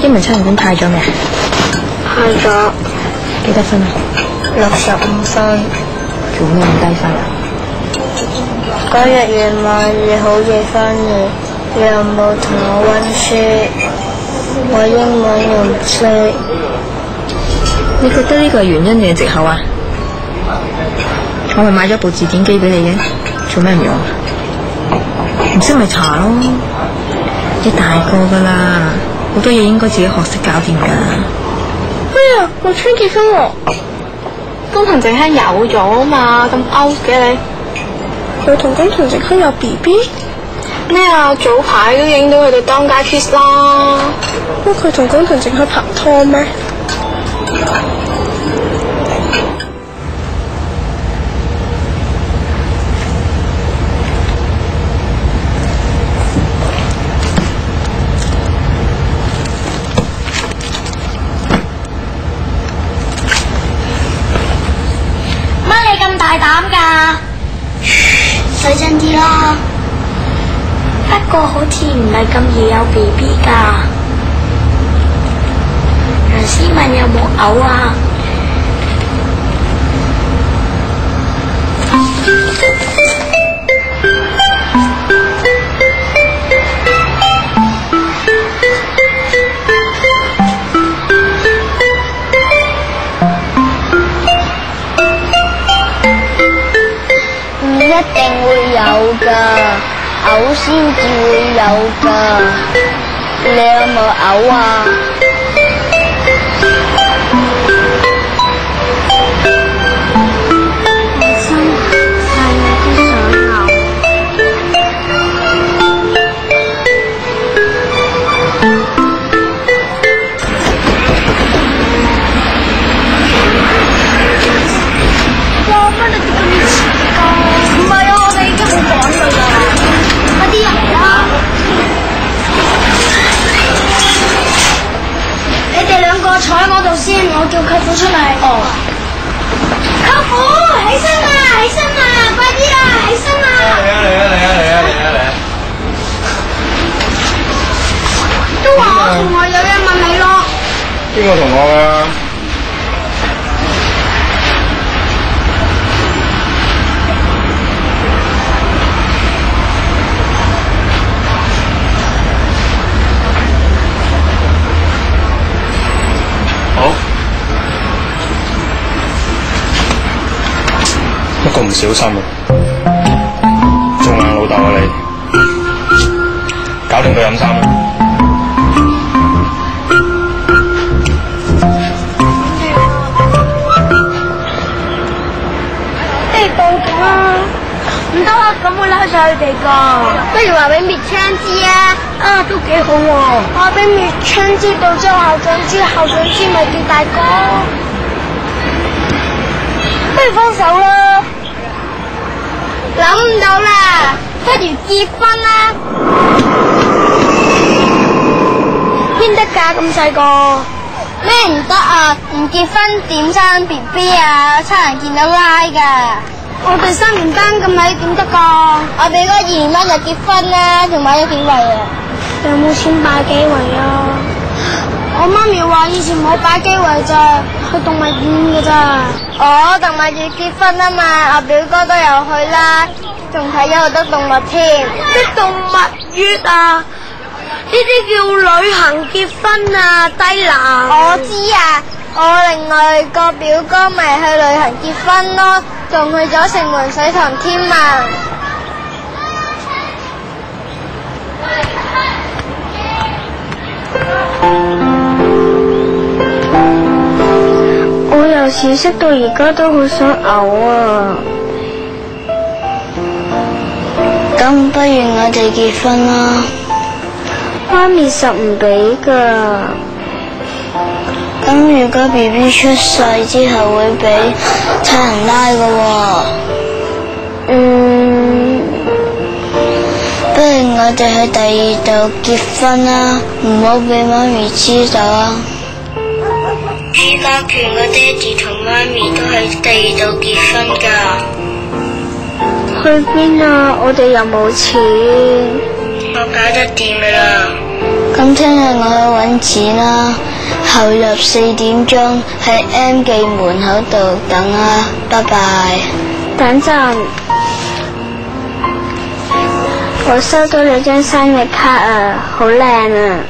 英文測驗卷派咗未？派咗。幾多分啊？65分。做咩咁低分啊？嗰日夜晚好夜翻嚟，你又冇同我溫書，我英文又唔識。你覺得呢個係原因定係藉口啊？我咪買咗部字典機俾你嘅，做咩唔用？唔識咪查咯。你大個噶啦，好多嘢應該自己學識搞掂噶。哎呀，我穿結婚喎！工藤靜香有咗嘛？咁 out 嘅你？佢同工藤靜香有 BB？ 咩啊？早排都影到佢哋當街 kiss 啦。乜佢同工藤靜香拍拖咩？大膽㗎，細聲啲啦。不過好似唔係咁易有 BB 㗎。楊思敏有冇嘔啊？一定會有㗎，嘔先至會有㗎。你有冇嘔啊？心係有啲想嘔。哇！乜你咁遲㗎？唔係啊，我哋已經好趕㗎啦，快啲入嚟啦！你哋兩個坐喺我度先，我叫舅父出嚟。哦。舅父，起身啦，起身啦，快啲啦，起身啦！嚟啊！都話我同學有嘢問你咯。邊個同學啊？好，不過唔小心啊，仲硬老豆啊你，搞掂佢飲衫啦。不如報警啦！唔得啊，咁會拉晒佢哋噶。不如話俾滅窗知啊！啊，都幾好喎！話俾滅窗知道之後，校長知，校長知咪叫大哥。不如放手啦！諗唔到啦，不如結婚啦！邊得㗎咁細個？咩唔得啊？唔結婚點生 BB 啊？差人見到拉㗎。我哋3年班咁矮點得㗎？我哋嗰2年班就結婚啦，仲買咗幾圍啊？有冇錢擺幾圍啊？我媽咪話以前冇擺幾圍咋，去動物園㗎咋。哦，動物園結婚啊嘛，我表哥都有去啦，仲睇咗好多動物添。啲動物園啊？呢啲叫旅行結婚啊，低能。我知啊，我另外個表哥咪去旅行結婚咯，仲去咗城門水塘添啊。我由小息到而家都好想嘔啊！咁不如我哋結婚啦。媽咪實唔俾㗎。咁如果 BB 出世之後會俾差人拉㗎喎。不如我哋去第2度結婚啦，唔好俾媽咪知道啊。朱家權個爹哋同媽咪都喺第2度結婚㗎。去邊啊？我哋又冇錢。我搞得掂㗎啦。咁聽日我去搵錢啦，後日4點鐘喺 M 記門口度等啊，拜拜。等陣，我收到你張生日卡啊，好靚啊！